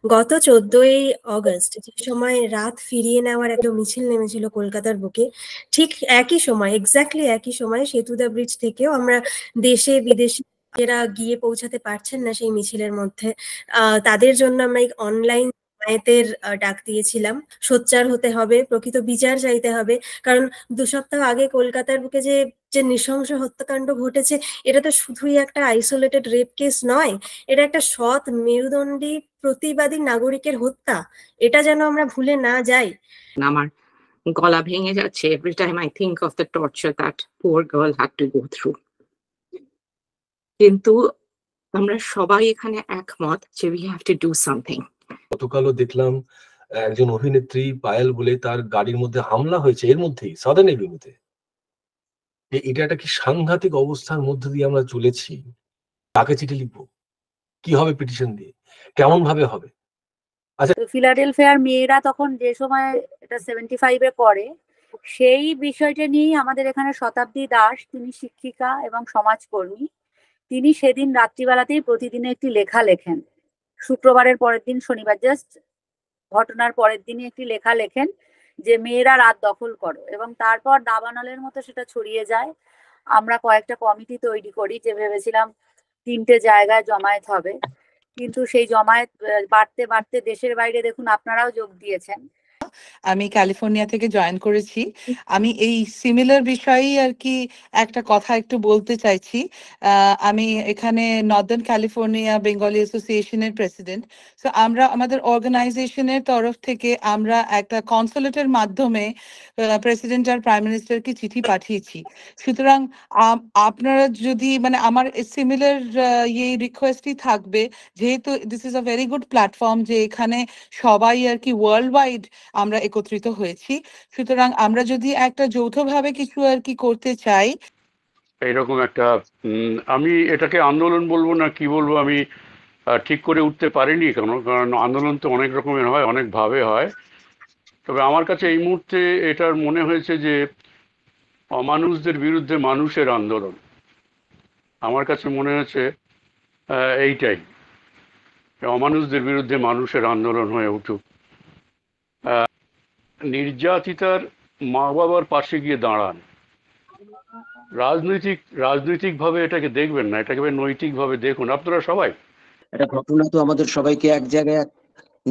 গত 14ই অগস্ট যে সময় রাত ফিরিয়ে নেওয়ার একটা মিছিল নেমেছিল কলকাতার বুকে, ঠিক একই সময়, এক্স্যাক্টলি একই সময় সেতুদা ব্রিজ থেকেও আমরা দেশে বিদেশে যারা গিয়ে পৌঁছাতে পারছেন না সেই মিছিলের মধ্যে, তাদের জন্য আমরা এই অনলাইন জমায়েতের ডাক দিয়েছিলাম। সোচ্চার হতে হবে, প্রকৃত বিচার চাইতে হবে। কারণ 2 সপ্তাহ আগে কলকাতার বুকে যে যে নৃশংস হত্যাকাণ্ড ঘটেছে, এটা তো শুধুই একটা আইসোলেটেড রেপ কেস নয়, এটা একটা সৎ মেরুদণ্ডী প্রতিবাদী নাগরিকের হত্যা। এটা যেন আমরা ভুলে না যাই। আমার গলা ভেঙে যাচ্ছে every time I think of the torture that poor girl had to go through. কিন্তু আমরা সবাই এখানে একমত যে we have to do something. গতকালও দেখলাম একজন অভিনেত্রী পায়েল বলে তার গাড়ির মধ্যে হামলা হয়েছে এর মধ্যেই সাদার্ন এভিনিউতে। এটা একটা কি সাংঘাতিক অবস্থার মধ্যে দিয়ে আমরা চলেছি। কাকে চিঠি লিখবো, কি হবে পিটিশন দিয়ে, কেমন ভাবে হবে? তো ফিলাডেলফিয়ার মেয়েরা তখন যে সময় এটা 75-এ করে, সেই বিষয়টা নিয়েই আমাদের এখানে শতাব্দী দাস, তিনি শিক্ষিকা এবং সমাজকর্মী, তিনি সেদিন রাত্রিবেলাতেই প্রতিদিনে একটি লেখা লেখেন। শুক্রবারের পরের দিন, শনিবার, জাস্ট ঘটনার পরের দিনই একটি লেখা লেখেন যে মেয়েরা রাত দখল করো, এবং তারপর দাবানলের মতো সেটা ছড়িয়ে যায়। আমরা কয়েকটা কমিটি তৈরি করি, যে ভেবেছিলাম 3টে জায়গায় জমায়েত হবে, কিন্তু সেই জমায়েত বাড়তে বাড়তে দেশের বাইরে দেখুন আপনারাও যোগ দিয়েছেন। আমি ক্যালিফোর্নিয়া থেকে জয়েন করেছি। আমি এই সিমিলার বিষয়েই আর কি একটা কথা একটু বলতে চাইছি। আমি এখানে নর্দার্ন ক্যালিফোর্নিয়া বেঙ্গলি অ্যাসোসিয়েশনের প্রেসিডেন্ট। সো আমরা আমাদের অর্গানাইজেশনের তরফ থেকে আমরা একটা কনসুলেটের মাধ্যমে প্রেসিডেন্ট আর প্রাইম মিনিস্টারকে চিঠি পাঠিয়েছি। সুতরাং আপনারা যদি মানে আমার সিমিলার এই রিকোয়েস্টই থাকবে, যেহেতু this is a very good platform, যে এখানে সবাই আর কি ওয়ার্ল্ড ওয়াইড আমরা একত্রিত হয়েছি। সুতরাং আমরা যদি একটা যৌথভাবে কিছু আর কি করতে চাই, এইরকম একটা আমি এটাকে আন্দোলন বলবো না কি বলবো আমি ঠিক করে উঠতে পারিনি, কারণ আন্দোলন তো অনেক রকমের হয়, অনেক ভাবে হয়। তবে আমার কাছে এই মুহূর্তে এটার মনে হয়েছে যে অমানুষদের বিরুদ্ধে মানুষের আন্দোলন। আমার কাছে মনে হয়েছে এইটাই, অমানুষদের বিরুদ্ধে মানুষের আন্দোলন হয়ে উঠুক। নির্যাতিতার মা বাবার পাশে গিয়ে দাঁড়ান। রাজনৈতিকভাবে এটাকে দেখবেন না, এটাকে নৈতিকভাবে দেখুন। আপনারা সবাই, একটা ঘটনা তো আমাদের সবাইকে এক জায়গায়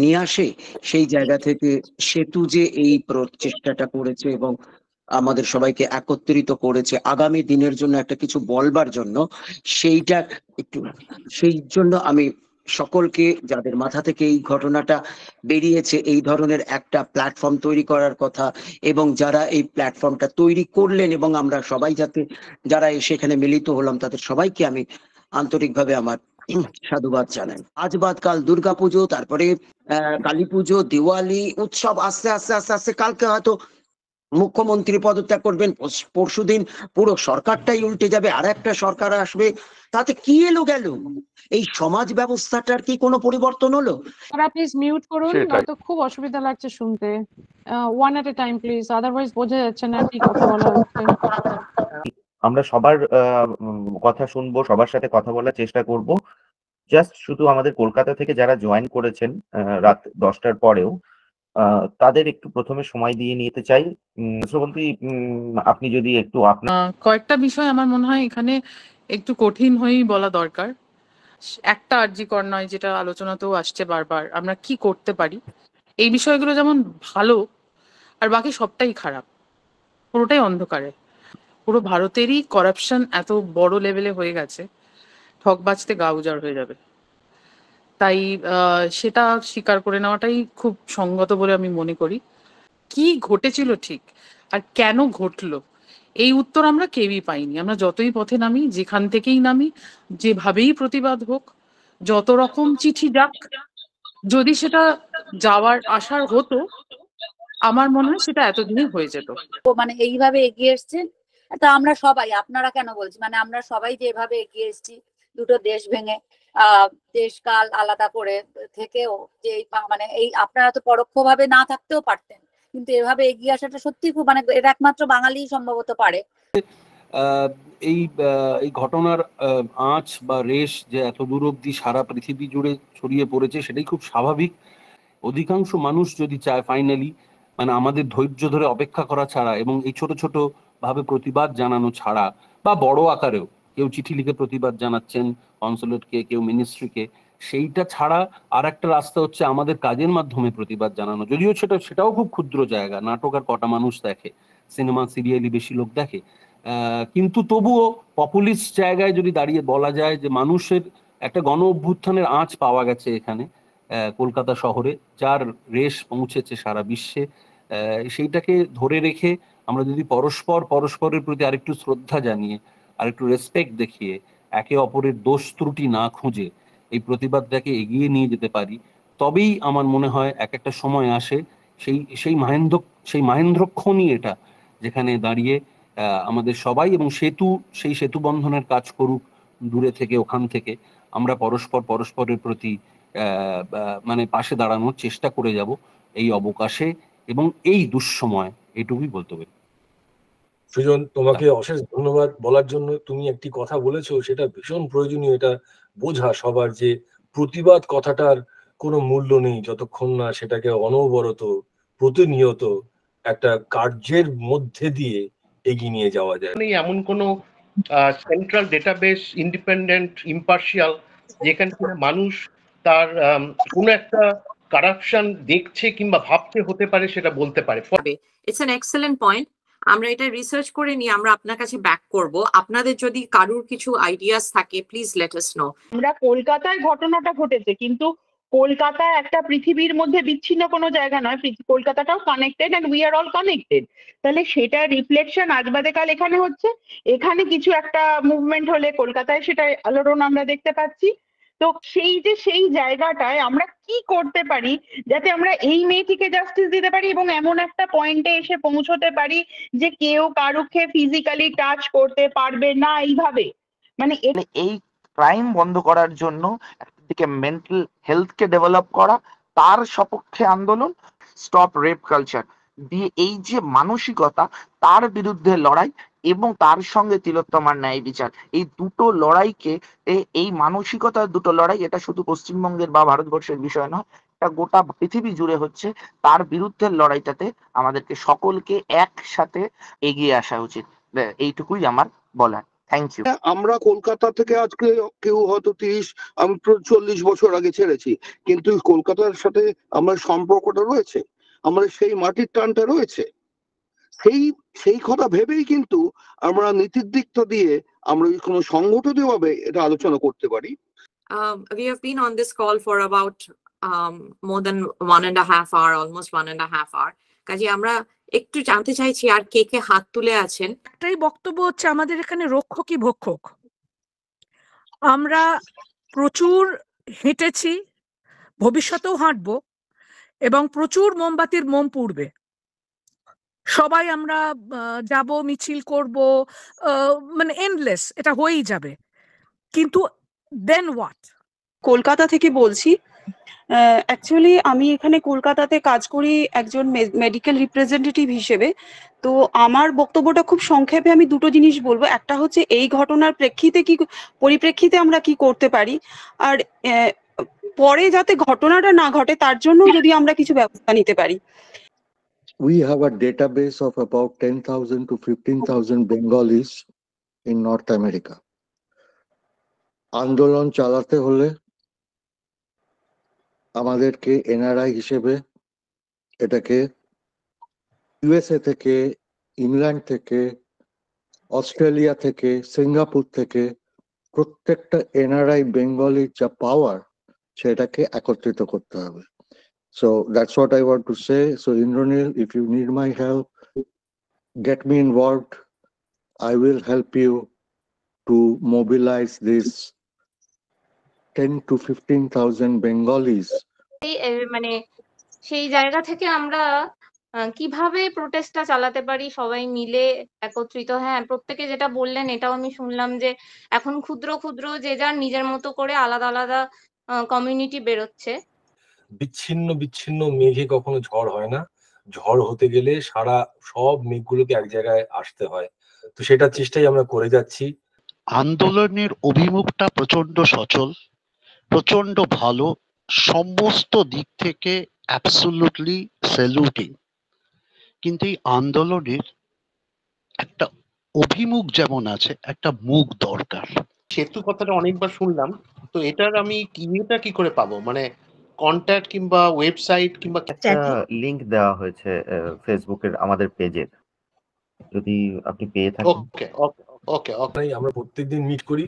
নিয়ে আসে। সেই জায়গা থেকে সেতু যে এই প্রচেষ্টাটা করেছে এবং আমাদের সবাইকে একত্রিত করেছে আগামী দিনের জন্য একটা কিছু বলবার জন্য, সেইটা একটু, সেই জন্য আমি সকলকে, যাদের মাথা থেকে এই ঘটনাটা বেরিয়েছে, এই ধরনের একটা প্ল্যাটফর্ম তৈরি করার কথা, এবং যারা এই প্ল্যাটফর্মটা তৈরি করলেন এবং আমরা সবাই যারা সেখানে মিলিত হলাম, তাদের সবাইকে আমি আন্তরিকভাবে আমার সাধুবাদ জানাই। আজ বাদ কাল দুর্গাপুজো, তারপরে কালী পুজো, দিওয়ালি উৎসব, আস্তে আস্তে আস্তে আস্তে কালকে হয়তো মুখ্যমন্ত্রী পদত্যাগ করবেন, পরশুদিন পুরো সরকারটাই উল্টে যাবে, আর একটা সরকার আসবে। তাতে কি এলো গেল? এই সমাজ ব্যবস্থাটার কি কোনো পরিবর্তন হলো? প্লিজ মিউট করুন, নয়তো খুব অসুবিধা লাগছে শুনতে। One at A time please, otherwise বোঝা যাচ্ছে না কি কথা বলা হচ্ছে। আমরা সবার কথা শুনবো, সবার সাথে কথা বলার চেষ্টা করব। জাস্ট শুধু আমাদের কলকাতা থেকে যারা জয়েন করেছেন রাত 10টার পরেও, তাদের একটু প্রথমে সময় দিয়ে নিতে চাই। শ্রবন্তী, আপনি যদি একটু কয়েকটা বিষয় আমার মনে হয় এখানে একটু কঠিন হয়েই বলা দরকার। একটা আর্জিকর নয়, যেটা আলোচনাতেও আসছে বারবার, আমরা কি করতে পারি। এই বিষয়গুলো যেমন ভালো, আর বাকি সবটাই খারাপ, পুরোটাই অন্ধকারে। পুরো ভারতেরই করাপশন এত বড় লেভেলে হয়ে গেছে, ঠকবাজতে গা উজাড় হয়ে যাবে। তাই সেটা স্বীকার করে নেওয়াটাই খুব সঙ্গত বলে আমি মনে করি। কি ঘটেছিল ঠিক, আর কেন ঘটলো, এই উত্তর আমরা কেউই পাইনি। আমরা যতই পথে নামি, যেখান থেকেই নামি, যেভাবেই প্রতিবাদ হোক, যত রকম চিঠি যাক, যদি সেটা যাওয়ার আসার হতো, আমার মনে হয় সেটা এতদিনই হয়ে যেত। মানে এইভাবে এগিয়ে এসছেন, তা আমরা সবাই, আপনারা কেন বলছি, মানে আমরা সবাই যেভাবে এগিয়ে এসেছি, দুটো দেশ ভেঙে, দেশ কাল আলাদা করে থেকেও, যে মানে এই আপনারা তো পরোক্ষভাবে না থাকতেও পারতেন, কিন্তু এভাবে এগিয়ে আসাটা সত্যি খুব, মানে এটা একমাত্র বাঙালি সম্ভবত পারে। আহ, এই এই ঘটনার আঁচ বা রেশ যে এত দূর অব্দি সারা পৃথিবী জুড়ে ছড়িয়ে পড়েছে সেটাই খুব স্বাভাবিক। অধিকাংশ মানুষ যদি চায় ফাইনালি, মানে আমাদের ধৈর্য ধরে অপেক্ষা করা ছাড়া এবং এই ছোট ছোট ভাবে প্রতিবাদ জানানো ছাড়া, বা বড় আকারেও কেউ চিঠি লিখে প্রতিবাদ জানাচ্ছেন কনসুলেটকে, কেউ মিনিস্ট্রিকে, সেইটা ছাড়া আর একটা রাস্তা হচ্ছে আমাদের কাজের মাধ্যমে প্রতিবাদ জানানো। যদিও সেটাও খুব ক্ষুদ্র জায়গা, নাটক আর কটা মানুষ দেখে, সিনেমা সিরিয়ালই বেশি লোক দেখে, কিন্তু তবুও পপুলিস্ট জায়গায় যদি দাঁড়িয়ে বলা যায় যে মানুষের একটা গণ অভ্যুত্থানের আঁচ পাওয়া গেছে এখানে কলকাতা শহরে, যার রেশ পৌঁছেছে সারা বিশ্বে। সেইটাকে ধরে রেখে আমরা যদি পরস্পরের প্রতি আরেকটু শ্রদ্ধা জানিয়ে, আরেকটু রেসপেক্ট দেখিয়ে, একে অপরের দোষ ত্রুটি না খুঁজে এই প্রতিবাদটাকে এগিয়ে নিয়ে যেতে পারি, তবেই আমার মনে হয় একটা সময় আসে সেই মাহেন্দ্রক্ষণই এটা, যেখানে দাঁড়িয়ে আমাদের সবাই এবং সেই সেতু বন্ধনের কাজ করুক দূরে থেকে, ওখান থেকে আমরা পরস্পরের প্রতি মানে পাশে দাঁড়ানোর চেষ্টা করে যাব এই অবকাশে এবং এই দুঃসময়, এটুকুই বলতে পারি। সুজন, তোমাকে অশেষ ধন্যবাদ বলার জন্য। তুমি একটি কথা বলেছো, সেটা ভীষণ প্রয়োজনীয়, এটা বোঝা সবার, যে প্রতিবাদ কথাটার কোনো মূল্য নেই যতক্ষণ না সেটাকে অনবরত প্রতিনিয়ত একটা কার্যের মধ্যে দিয়ে এগিয়ে নিয়ে যাওয়া যায়। এমন কোনো সেন্ট্রাল ডেটাবেস, ইন্ডিপেন্ডেন্ট, ইম্পার্শিয়াল, যেখানে মানুষ তার কোনো একটা কারাপশন দেখছে কিংবা ভাবছে হতে পারে সেটা বলতে পারে। It's an excellent point. আমরা এটা রিসার্চ করে নিয়ে আমরা আপনার কাছে ব্যাক করব। আপনাদের যদি কারুর কিছু আইডিয়াস থাকে প্লিজ লেট আস নো। আমরা কলকাতায় ঘটনাটা ঘটেছে, কিন্তু কলকাতা একটা পৃথিবীর মধ্যে বিচ্ছিন্ন কোনো জায়গা নয়, কলকাতাটাও connected and we are all connected. তাহলে সেটা রিফ্লেকশন আজ বাদে কাল এখানে হচ্ছে, এখানে কিছু একটা মুভমেন্ট হলে কলকাতায় সেটা আলোড়ন আমরা দেখতে পাচ্ছি। তো সেই জায়গাটায় আমরা কি করতে পারি যাতে আমরা এই মেয়েটিকে জাস্টিস দিতে পারি এবং এমন একটা পয়েন্টে এসে পৌঁছতে পারি যে কেউ কারুকে ফিজিক্যালি টাচ করতে পারবে না এইভাবে। মানে এই ক্রাইম বন্ধ করার জন্য একদিকে মেন্টাল হেলথকে ডেভেলপ করা, তার সপক্ষে আন্দোলন, স্টপ রেপ কালচার দিয়ে এই যে মানসিকতা, তার বিরুদ্ধে লড়াই এবং তার সঙ্গে তিলোত্তমার ন্যায় বিচার, এই দুটো লড়াইকে, এই মানসিকতার দুটো লড়াই, এটা শুধু পশ্চিমবঙ্গের বা ভারতবর্ষের বিষয় নয়, এটা গোটা পৃথিবী জুড়ে হচ্ছে। তার বিরুদ্ধে লড়াইটাতে আমাদেরকে সকলকে একসাথে এগিয়ে আসা উচিত। এইটুকুই আমার বলার। Thank you. আমরা কলকাতা থেকে আজকে কেউ হয়তো 40 বছর আগে ছেড়েছি, কিন্তু কলকাতার সাথে আমার সম্পর্কটা রয়েছে, আমাদের সেই মাটির টানটা রয়েছে। সেই কথা ভেবেই কিন্তু আমরা নীতির দিকটা দিয়ে আমরা কোনো সংগঠনীয় ভাবে এটা আলোচনা করতে পারি। We have been on this call for about more than 1.5 hours, almost 1.5 hours. কাজে আমরা একটু জানতে চাইছি আর কে কে হাত তুলে আছেন। একটাই বক্তব্য হচ্ছে, আমাদের এখানে রক্ষকই ভক্ষক। আমরা প্রচুর হেঁটেছি, ভবিষ্যতেও হাঁটবো এবং প্রচুর মোমবাতির মোম পুড়বে। সবাই আমরা যাব, মিছিল করব, মানে এন্ডলেস, এটা হয়েই যাবে। কিন্তু দেন হোয়াট? কলকাতা থেকে বলছি। অ্যাকচুয়ালি আমি এখানে কলকাতাতে কাজ করি একজন মেডিকেল রিপ্রেজেন্টেটিভ হিসেবে। তো আমার বক্তব্যটা খুব সংক্ষেপে আমি দুটো জিনিস বলবো। একটা হচ্ছে এই ঘটনার পরিপ্রেক্ষিতে আমরা কি করতে পারি, আর পরে যাতে ঘটনাটা না ঘটে তার জন্য যদি আমরা কিছু ব্যবস্থা নিতে পারি। We have a database of about 10,000 to 15,000 Bengalis in North America. আন্দোলন চালাতে হলে আমাদেরকে এনআরআই হিসেবে এটাকে ইউএসএ থেকে, ইংল্যান্ড থেকে, অস্ট্রেলিয়া থেকে, সিঙ্গাপুর থেকে প্রত্যেকটা এনআরআই বেঙ্গলির যা পাওয়ার সেটাকে একত্রিত করতে হবে। So that's what I want to say. So Indranil, if you need my help, get me involved. I will help you to mobilize this 10 to 15,000 Bengalis. মানে সেই জায়গা থেকে আমরা কিভাবে প্রোটেস্টটা চালাতে পারি সবাই মিলে একত্রিত। হ্যাঁ, প্রত্যেকে যেটা বললেন এটাও আমি শুনলাম যে এখন ক্ষুদ্র ক্ষুদ্র যে যার নিজের মতো করে আলাদা আলাদা কমিউনিটি বেরোচ্ছে। বিচ্ছিন্ন মেঘে কখনো ঝড় হয় না। ঝড় হতে গেলে সব মেঘগুলোকে এক জায়গায় আসতে হয়। তো সেটার চেষ্টাই আমরা করে যাচ্ছি। আন্দোলনের অভিমুখটা প্রচন্ড সচল, প্রচন্ড ভালো, সমস্ত দিক থেকে অ্যাবসলিউটলি স্যালুটিং। কিন্তু এই আন্দোলনের একটা অভিমুখ যেমন আছে, একটা মুখ দরকার। সেতু কথাটা অনেকবার শুনলাম, তো এটার আমি ইয়েটা কি করে পাবো, মানে কন্ট্যাক্ট কিংবা ওয়েবসাইট কিংবা একটা লিংক দেওয়া হয়েছে ফেসবুকের আমাদের পেজের, যদি আপনি পেয়ে থাকেন। ওকে ওকে ওকে ওকে। আমরা প্রত্যেকদিন মিট করি।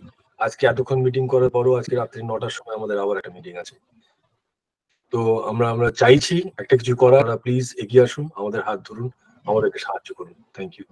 আজকে এতক্ষণ মিটিং করার পরও আজকে রাত্রি 9টার সময় আমাদের আবার একটা মিটিং আছে। তো আমরা চাইছি একটা কিছু করার, প্লিজ এগিয়ে আসুন, আমাদের হাত ধরুন, আমাদেরকে সাহায্য করুন। Thank you.